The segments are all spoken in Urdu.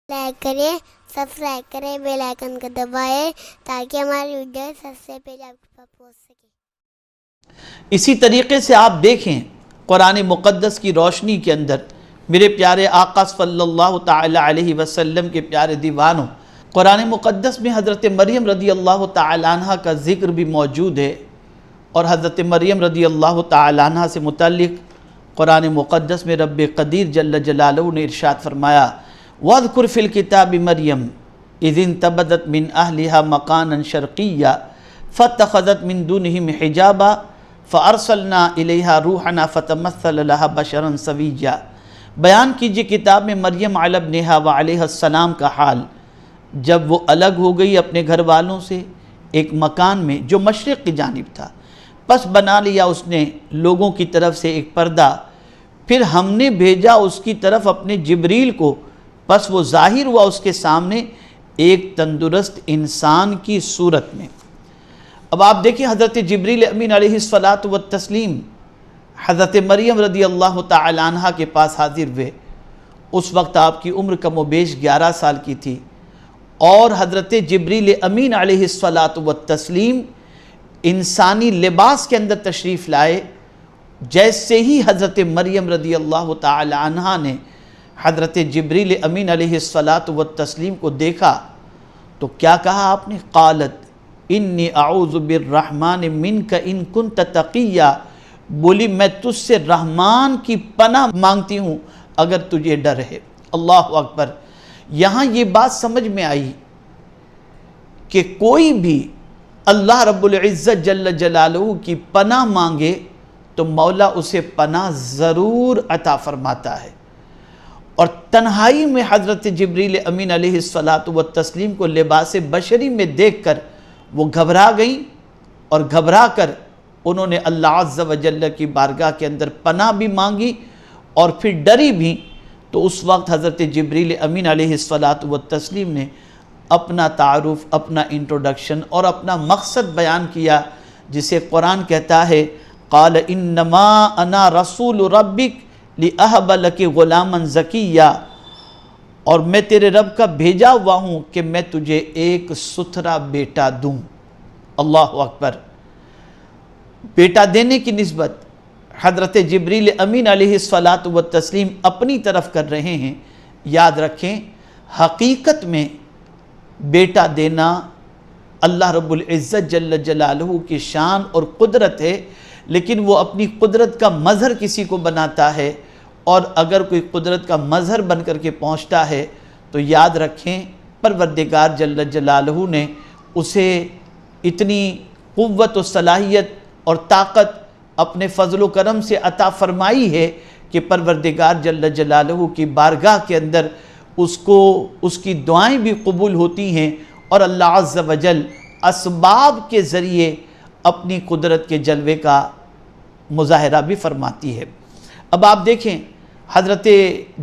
لائک کریں، سبسکرائب کریں، بیل آئکن کو دبائیں تاکہ ہماری ویڈیو سب سے پہلے آپ کے پاس پہنچ سکے۔ اسی طریقے سے آپ دیکھیں قرآن مقدس کی روشنی کے اندر میرے پیارے آقا صلی اللہ تعالی علیہ وسلم کے پیارے دیوانوں، قرآن مقدس میں حضرت مریم رضی اللہ تعالی عنہ کا ذکر بھی موجود ہے، اور حضرت مریم رضی اللہ تعالی عنہ سے متعلق قرآن مقدس میں رب قدیر جل جلالہ نے ارشاد فرمایا وَاذْكُرْ فِي الْكِتَابِ مَرْيَمَ إِذِ انْتَبَذَتْ مِنْ أَهْلِهَا مَكَانًا شَرْقِيًّا فَاتَّخَذَتْ مِنْ دُونِهِمْ حِجَابًا فَأَرْسَلْنَا إِلَيْهَا رُوحَنَا فَتَمَثَّلَ لَهَا بَشَرًا سَوِيًّا۔ بیان کیجئے کتاب میں مریم علیہ السلام کا حال جب وہ الگ ہو گئی اپنے گھر والوں سے ایک مکان میں جو مشرق کی جانب تھا، پس بنا لیا اس نے لوگوں کی طرف سے ایک پردہ، پھر ہم نے بھیجا اس کی طرف اپنے جبریل کو، پس وہ ظاہر ہوا اس کے سامنے ایک تندرست انسان کی صورت میں۔ اب آپ دیکھیں حضرت جبریل امین علیہ السلام حضرت مریم رضی اللہ تعالی عنہ کے پاس حاضر ہوئے۔ اس وقت آپ کی عمر کم و بیش 11 سال کی تھی، اور حضرت جبریل امین علیہ السلام انسانی لباس کے اندر تشریف لائے۔ جیسے ہی حضرت مریم رضی اللہ تعالی عنہ نے حضرت جبریل امین علیہ السلام کو دیکھا تو کیا کہا آپ نے؟ قالت انی اعوذ بالرحمن منک ان کنت تقیا، بولی میں تجھ سے رحمان کی پناہ مانگتی ہوں اگر تجھے ڈر ہے۔ اللہ اکبر۔ یہاں یہ بات سمجھ میں آئی کہ کوئی بھی اللہ رب العزت جل جلالہ کی پناہ مانگے تو مولا اسے پناہ ضرور عطا فرماتا ہے۔ اور تنہائی میں حضرت جبریل امین علیہ السلام کو لباس بشری میں دیکھ کر وہ گھبرا گئیں، اور گھبرا کر انہوں نے اللہ عز و جل کی بارگاہ کے اندر پناہ بھی مانگی اور پھر ڈری بھی۔ تو اس وقت حضرت جبریل امین علیہ السلام نے اپنا تعارف، اپنا انٹروڈکشن اور اپنا مقصد بیان کیا، جسے قرآن کہتا ہے قال انما انا رسول ربک لأہب لک غلاما زکیا، اور میں تیرے رب کا بھیجا ہوا ہوں کہ میں تجھے ایک ستھرا بیٹا دوں۔ اللہ اکبر۔ بیٹا دینے کی نسبت حضرت جبریل امین علیہ السلام اپنی طرف کر رہے ہیں۔ یاد رکھیں حقیقت میں بیٹا دینا اللہ رب العزت جل جلالہ کی شان اور قدرت ہے، لیکن وہ اپنی قدرت کا مظہر کسی کو بناتا ہے، اور اگر کوئی قدرت کا مظہر بن کر کے پہنچتا ہے تو یاد رکھیں پروردگار جل جلالہ نے اسے اتنی قوت و صلاحیت اور طاقت اپنے فضل و کرم سے عطا فرمائی ہے کہ پروردگار جل جلالہ کی بارگاہ کے اندر اس کی دعائیں بھی قبول ہوتی ہیں، اور اللہ عز و جل اسباب کے ذریعے اپنی قدرت کے جلوے کا مظاہرہ بھی فرماتی ہے۔ اب آپ دیکھیں حضرت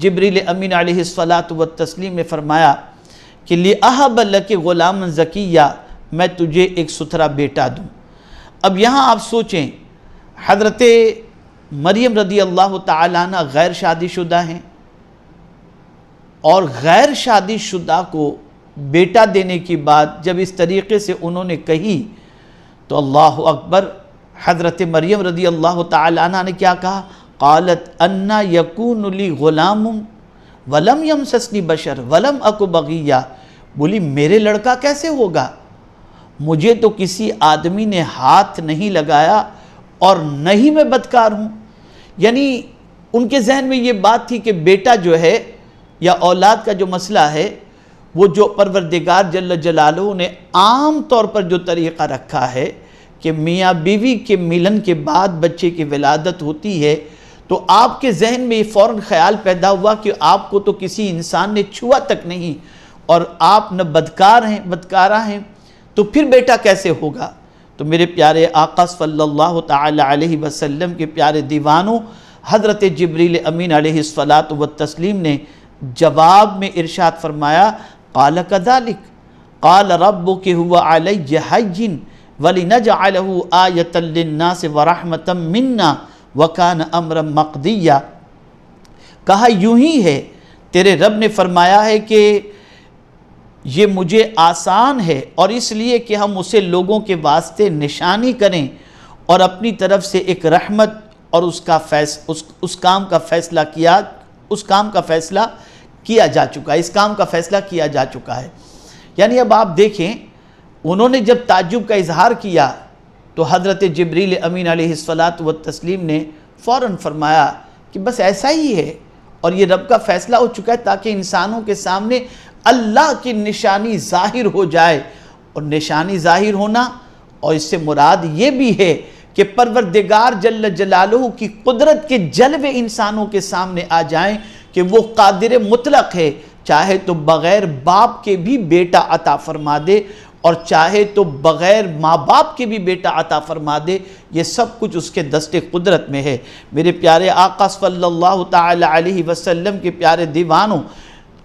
جبریل امین علیہ السلام نے فرمایا کہ لِأَهَبَ لَكِ غُلَامًا زَكِيًّا، میں تجھے ایک ستھرا بیٹا دوں۔ اب یہاں آپ سوچیں حضرت مریم رضی اللہ تعالی عنہ غیر شادی شدہ ہیں، اور غیر شادی شدہ کو بیٹا دینے کی بات جب اس طریقے سے انہوں نے کہی تو اللہ اکبر، حضرت مریم رضی اللہ تعالی عنہ نے کیا کہا؟ قالت انا یکون لی غلام ولم یمسسنی بشر ولم اک بغیہ، بولی میرے لڑکا کیسے ہوگا، مجھے تو کسی آدمی نے ہاتھ نہیں لگایا اور نہ ہی میں بدکار ہوں۔ یعنی ان کے ذہن میں یہ بات تھی کہ بیٹا جو ہے یا اولاد کا جو مسئلہ ہے، وہ جو پروردگار جل جلالہ نے عام طور پر جو طریقہ رکھا ہے کہ میاں بیوی کے ملن کے بعد بچے کی ولادت ہوتی ہے، تو آپ کے ذہن میں یہ فوراً خیال پیدا ہوا کہ آپ کو تو کسی انسان نے چھوا تک نہیں، اور آپ نہ بدکارہ ہیں، تو پھر بیٹا کیسے ہوگا؟ تو میرے پیارے آقا صلی اللہ تعالی علیہ وسلم کے پیارے دیوانوں، حضرت جبریل امین علیہ السلام نے جواب میں ارشاد فرمایا قال کذالک قال ربک هو علی حین وَلِنَجْعَلَهُ آیَةً لِلنَّاسِ وَرَحْمَةً مِنَّا وَكَانَ أَمْرًا مَقْضِيًّا، کہا یوں ہی ہے تیرے رب نے فرمایا ہے کہ یہ مجھے آسان ہے، اور اس لیے کہ ہم اسے لوگوں کے واسطے نشانی کریں، اور اپنی طرف سے ایک رحمت اور اس کام کا فیصلہ کیا جا چکا ہے، اس کام کا فیصلہ کیا جا چکا ہے۔ یعنی اب آپ دیکھیں، انہوں نے جب تعجب کا اظہار کیا تو حضرت جبریل امین علیہ السلام نے فوراً فرمایا کہ بس ایسا ہی ہے، اور یہ رب کا فیصلہ ہو چکا ہے تاکہ انسانوں کے سامنے اللہ کی نشانی ظاہر ہو جائے۔ اور نشانی ظاہر ہونا، اور اس سے مراد یہ بھی ہے کہ پروردگار جل جلالہ کی قدرت کے جلوے انسانوں کے سامنے آ جائیں کہ وہ قادر مطلق ہے، چاہے تو بغیر باپ کے بھی بیٹا عطا فرما دے، اور چاہے تو بغیر ماں باپ کے بھی بیٹا عطا فرما دے، یہ سب کچھ اس کے دست قدرت میں ہے۔ میرے پیارے آقا صلی اللہ تعالی علیہ وسلم کے پیارے دیوانوں،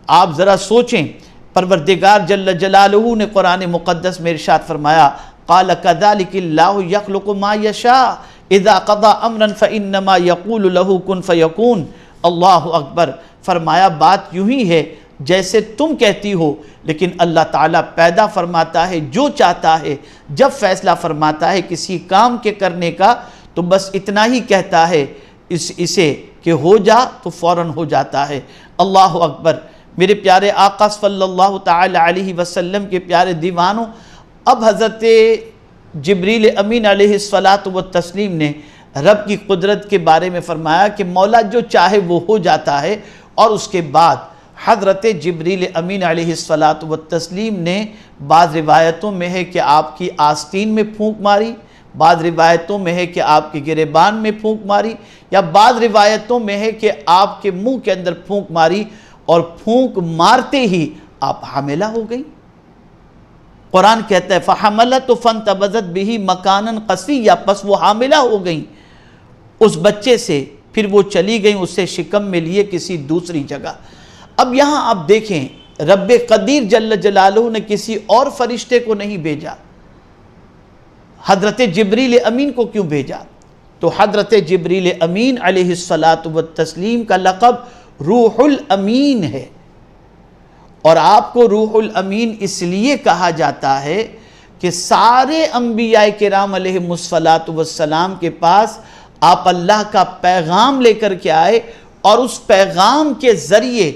آپ ذرا سوچیں، پروردگار جل جلالہ نے قرآن مقدس میں ارشاد فرمایا، قال كذلك اللہ یخلق ما یشاء اذا قضى امرا فانما یقول له کن فیکون۔ اللہ اکبر، فرمایا بات یوں ہی ہے جیسے تم کہتی ہو، لیکن اللہ تعالیٰ پیدا فرماتا ہے جو چاہتا ہے، جب فیصلہ فرماتا ہے کسی کام کے کرنے کا تو بس اتنا ہی کہتا ہے اسے کہ ہو جا تو فوراً ہو جاتا ہے۔ اللہ اکبر، میرے پیارے آقا صلی اللہ تعالی علیہ وسلم کے پیارے دیوانوں، اب حضرت جبریل امین علیہ السلام نے رب کی قدرت کے بارے میں فرمایا کہ مولا جو چاہے وہ ہو جاتا ہے، اور اس کے بعد حضرت جبریل امین علیہ السلام نے بعض روایتوں میں ہے کہ آپ کی آستین میں پھونک ماری، بعض روایتوں میں ہے کہ آپ کے گریبان میں پھونک ماری، یا بعض روایتوں میں ہے کہ آپ کے منہ کے اندر پھونک ماری، اور پھونک مارتے ہی آپ حاملہ ہو گئی۔ قرآن کہتا ہے فَحَمَلَتُ فَانْتَبَذَتْ بِهِ مَكَانًا قَصِيًّا، پس وہ حاملہ ہو گئیں اس بچے سے، پھر وہ چلی گئیں اسے شکم میں لیے کسی دوسری جگہ۔ اب یہاں آپ دیکھیں، رب قدیر جل جلالہ نے کسی اور فرشتے کو نہیں بھیجا، حضرت جبریل امین کو کیوں بھیجا؟ تو حضرت جبریل امین علیہ السلام کا لقب روح الامین ہے، اور آپ کو روح الامین اس لیے کہا جاتا ہے کہ سارے انبیاء کرام علیہ السلام کے پاس آپ اللہ کا پیغام لے کر کے آئے، اور اس پیغام کے ذریعے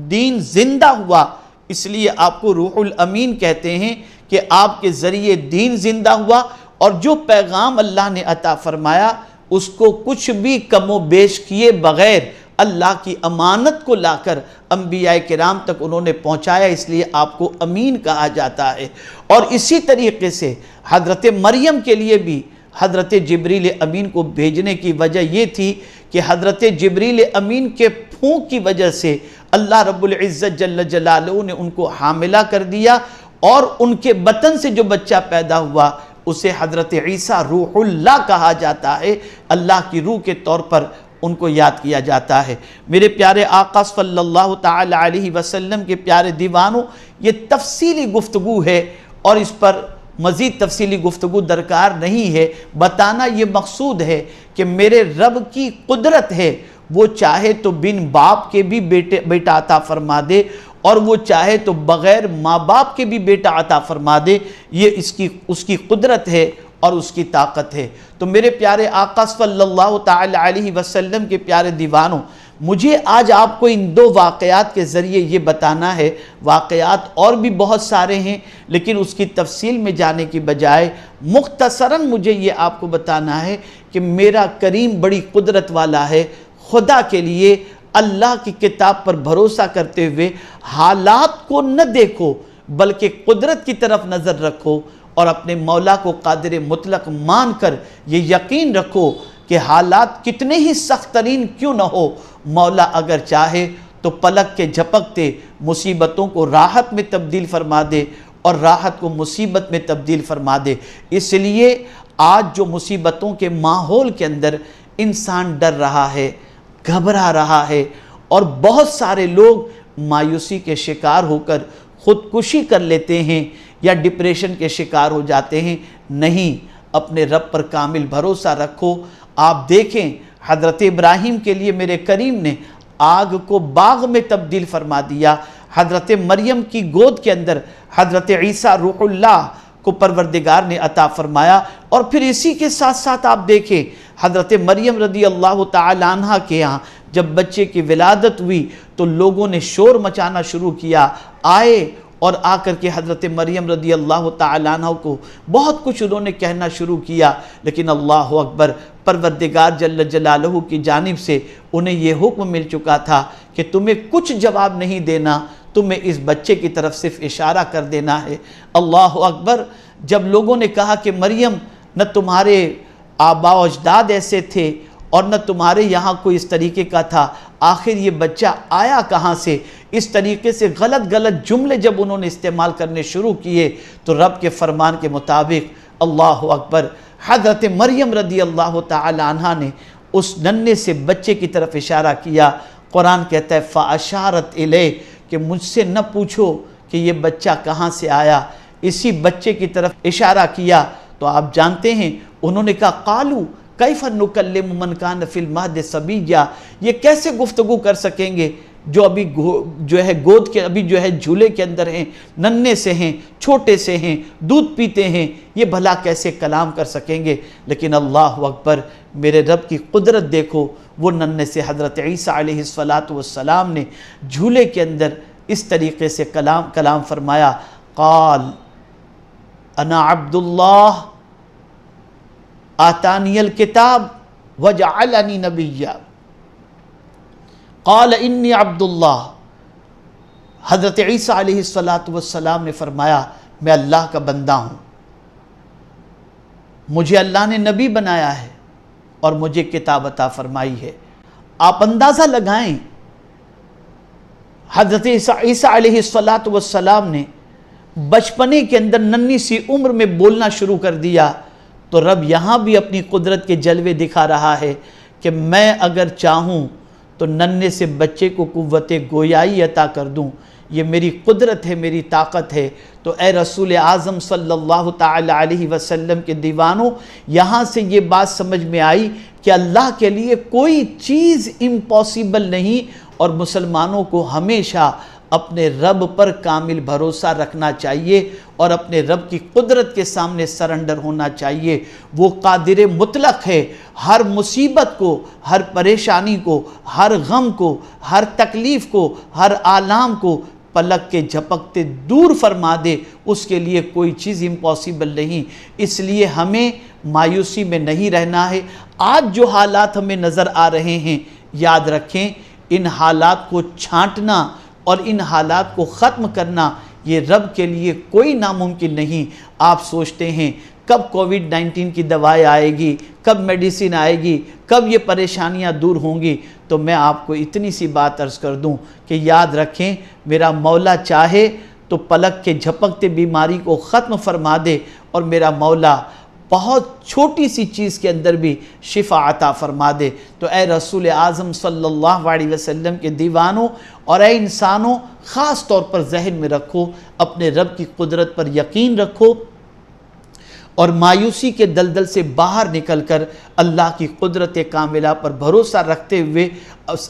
دین زندہ ہوا، اس لیے آپ کو روح الامین کہتے ہیں کہ آپ کے ذریعے دین زندہ ہوا، اور جو پیغام اللہ نے عطا فرمایا اس کو کچھ بھی کم و بیش کیے بغیر اللہ کی امانت کو لا کر انبیاء کرام تک انہوں نے پہنچایا، اس لیے آپ کو امین کہا جاتا ہے۔ اور اسی طریقے سے حضرت مریم کے لیے بھی حضرت جبریل امین کو بھیجنے کی وجہ یہ تھی کہ حضرت جبریل امین کے پھونک کی وجہ سے اللہ رب العزت جل جلالہ نے ان کو حاملہ کر دیا، اور ان کے بطن سے جو بچہ پیدا ہوا اسے حضرت عیسیٰ روح اللہ کہا جاتا ہے، اللہ کی روح کے طور پر ان کو یاد کیا جاتا ہے۔ میرے پیارے آقا صلی اللہ تعالی علیہ وسلم کے پیارے دیوانوں، یہ تفصیلی گفتگو ہے، اور اس پر مزید تفصیلی گفتگو درکار نہیں ہے، بتانا یہ مقصود ہے کہ میرے رب کی قدرت ہے، وہ چاہے تو بن باپ کے بھی بیٹا عطا فرما دے، اور وہ چاہے تو بغیر ماں باپ کے بھی بیٹا عطا فرما دے، یہ اس کی قدرت ہے اور اس کی طاقت ہے۔ تو میرے پیارے آقا صلی اللہ تعالی علیہ وسلم کے پیارے دیوانوں، مجھے آج آپ کو ان دو واقعات کے ذریعے یہ بتانا ہے، واقعات اور بھی بہت سارے ہیں لیکن اس کی تفصیل میں جانے کی بجائے مختصراً مجھے یہ آپ کو بتانا ہے کہ میرا کریم بڑی قدرت والا ہے۔ خدا کے لیے اللہ کی کتاب پر بھروسہ کرتے ہوئے حالات کو نہ دیکھو بلکہ قدرت کی طرف نظر رکھو، اور اپنے مولا کو قادر مطلق مان کر یہ یقین رکھو کہ حالات کتنے ہی سخت ترین کیوں نہ ہو، مولا اگر چاہے تو پلک کے جھپکتے مصیبتوں کو راحت میں تبدیل فرما دے اور راحت کو مصیبت میں تبدیل فرما دے۔ اس لیے آج جو مصیبتوں کے ماحول کے اندر انسان ڈر رہا ہے، گھبرا رہا ہے، اور بہت سارے لوگ مایوسی کے شکار ہو کر خودکشی کر لیتے ہیں یا ڈپریشن کے شکار ہو جاتے ہیں، نہیں، اپنے رب پر کامل بھروسہ رکھو۔ آپ دیکھیں حضرت ابراہیم کے لیے میرے کریم نے آگ کو باغ میں تبدیل فرما دیا۔ حضرت مریم کی گود کے اندر حضرت عیسیٰ روح اللہ کو پروردگار نے عطا فرمایا۔ اور پھر اسی کے ساتھ ساتھ آپ دیکھیں حضرت مریم رضی اللہ تعالی عنہ کے یہاں جب بچے کی ولادت ہوئی تو لوگوں نے شور مچانا شروع کیا، آئے اور آ کر کے حضرت مریم رضی اللہ تعالی عنہ کو بہت کچھ انہوں نے کہنا شروع کیا، لیکن اللہ اکبر، پروردگار جل جلالہ کی جانب سے انہیں یہ حکم مل چکا تھا کہ تمہیں کچھ جواب نہیں دینا، تمہیں اس بچے کی طرف صرف اشارہ کر دینا ہے۔ اللہ اکبر، جب لوگوں نے کہا کہ مریم نہ تمہارے آبا و اجداد ایسے تھے اور نہ تمہارے یہاں کوئی اس طریقے کا تھا، آخر یہ بچہ آیا کہاں سے، اس طریقے سے غلط جملے جب انہوں نے استعمال کرنے شروع کیے تو رب کے فرمان کے مطابق اللہ اکبر حضرت مریم رضی اللہ تعالی عنہ نے اس ننھے سے بچے کی طرف اشارہ کیا۔ قرآن کہتا ہے فَأَشَارَتْ إِلَيْهِ کہ مجھ سے نہ پوچھو کہ یہ بچہ کہاں سے آیا، اسی بچے کی طرف اشارہ کیا تو آپ جانتے ہیں انہوں نے کہا قالوا کیف نکلم من کان فی المہد صبیا، یہ کیسے گفتگو کر سکیں گے جو ابھی گود کے ابھی جھولے کے اندر ہیں، ننھے سے ہیں، چھوٹے سے ہیں، دودھ پیتے ہیں، یہ بھلا کیسے کلام کر سکیں گے۔ لیکن اللہ اکبر، میرے رب کی قدرت دیکھو، وہ ننھے سے حضرت عیسیٰ علیہ السلام نے جھولے کے اندر اس طریقے سے کلام فرمایا، قال انا عبد اللہ آتانی الکتاب وجعلنی نبیا، قال انی عبد اللہ۔ حضرت عیسیٰ علیہ السلام نے فرمایا میں اللہ کا بندہ ہوں، مجھے اللہ نے نبی بنایا ہے اور مجھے کتاب عطا فرمائی ہے۔ آپ اندازہ لگائیں حضرت عیسیٰ علیہ السلام نے بچپنے کے اندر ننھی سی عمر میں بولنا شروع کر دیا تو رب یہاں بھی اپنی قدرت کے جلوے دکھا رہا ہے کہ میں اگر چاہوں تو ننھے سے بچے کو قوت گویائی عطا کر دوں، یہ میری قدرت ہے، میری طاقت ہے۔ تو اے رسول اعظم صلی اللہ تعالی علیہ وسلم کے دیوانوں، یہاں سے یہ بات سمجھ میں آئی کہ اللہ کے لیے کوئی چیز امپاسبل نہیں، اور مسلمانوں کو ہمیشہ اپنے رب پر کامل بھروسہ رکھنا چاہیے اور اپنے رب کی قدرت کے سامنے سرنڈر ہونا چاہیے۔ وہ قادر مطلق ہے، ہر مصیبت کو، ہر پریشانی کو، ہر غم کو، ہر تکلیف کو، ہر آلام کو پلک کے جھپکتے دور فرما دے، اس کے لیے کوئی چیز امپاسبل نہیں۔ اس لیے ہمیں مایوسی میں نہیں رہنا ہے۔ آج جو حالات ہمیں نظر آ رہے ہیں، یاد رکھیں ان حالات کو چھانٹنا اور ان حالات کو ختم کرنا یہ رب کے لیے کوئی ناممکن نہیں۔ آپ سوچتے ہیں کب کووڈ-19 کی دوائی آئے گی، کب میڈیسن آئے گی، کب یہ پریشانیاں دور ہوں گی، تو میں آپ کو اتنی سی بات عرض کر دوں کہ یاد رکھیں میرا مولا چاہے تو پلک کے جھپکتے بیماری کو ختم فرما دے، اور میرا مولا بہت چھوٹی سی چیز کے اندر بھی شفا عطا فرما دے۔ تو اے رسول اعظم صلی اللہ علیہ وسلم کے دیوانوں اور اے انسانوں، خاص طور پر ذہن میں رکھو، اپنے رب کی قدرت پر یقین رکھو اور مایوسی کے دلدل سے باہر نکل کر اللہ کی قدرت کاملہ پر بھروسہ رکھتے ہوئے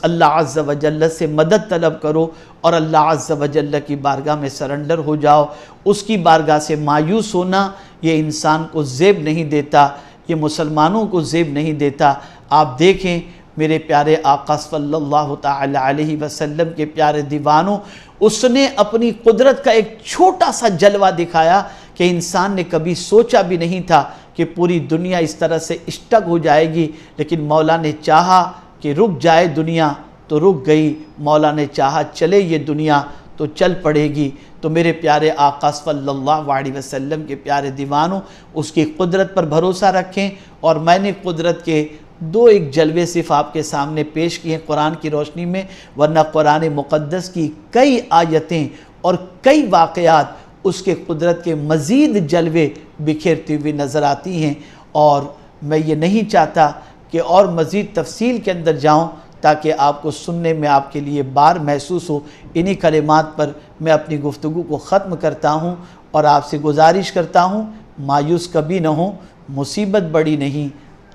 اللہ عز و جل سے مدد طلب کرو اور اللہ عز و جل کی بارگاہ میں سرنڈر ہو جاؤ۔ اس کی بارگاہ سے مایوس ہونا یہ انسان کو زیب نہیں دیتا، یہ مسلمانوں کو زیب نہیں دیتا۔ آپ دیکھیں میرے پیارے آقا صلی اللہ تعالی علیہ وسلم کے پیارے دیوانوں، اس نے اپنی قدرت کا ایک چھوٹا سا جلوہ دکھایا کہ انسان نے کبھی سوچا بھی نہیں تھا کہ پوری دنیا اس طرح سے اسٹک ہو جائے گی، لیکن مولا نے چاہا کہ رک جائے دنیا تو رک گئی، مولا نے چاہا چلے یہ دنیا تو چل پڑے گی۔ تو میرے پیارے آقا صلی اللہ علیہ وسلم کے پیارے دیوانوں، اس کی قدرت پر بھروسہ رکھیں۔ اور میں نے قدرت کے ایک جلوے صرف آپ کے سامنے پیش کیے قرآن کی روشنی میں، ورنہ قرآن مقدس کی کئی آیتیں اور کئی واقعات اس کے قدرت کے مزید جلوے بکھیرتی ہوئی نظر آتی ہیں، اور میں یہ نہیں چاہتا کہ اور مزید تفصیل کے اندر جاؤں تاکہ آپ کو سننے میں آپ کے لیے بار محسوس ہو۔ انہی کلمات پر میں اپنی گفتگو کو ختم کرتا ہوں اور آپ سے گزارش کرتا ہوں مایوس کبھی نہ ہوں۔ مصیبت بڑی نہیں،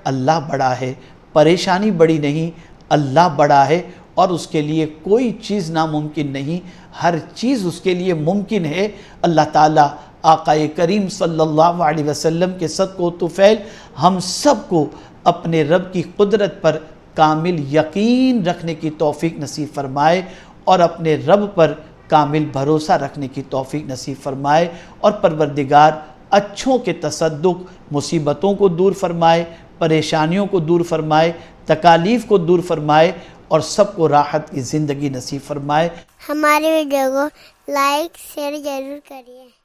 اللہ بڑا ہے، پریشانی بڑی نہیں، اللہ بڑا ہے، اور اس کے لیے کوئی چیز ناممکن نہیں، ہر چیز اس کے لیے ممکن ہے۔ اللہ تعالیٰ آقا کریم صلی اللہ علیہ وسلم کے صدقہ و طفیل ہم سب کو اپنے رب کی قدرت پر کامل یقین رکھنے کی توفیق نصیب فرمائے، اور اپنے رب پر کامل بھروسہ رکھنے کی توفیق نصیب فرمائے، اور پروردگار اچھوں کے تصدق، مصیبتوں کو دور فرمائے، پریشانیوں کو دور فرمائے، تکالیف کو دور فرمائے، اور سب کو راحت کی زندگی نصیب فرمائے۔ ہماری ویڈیو کو لائک شیئر ضرور کریے۔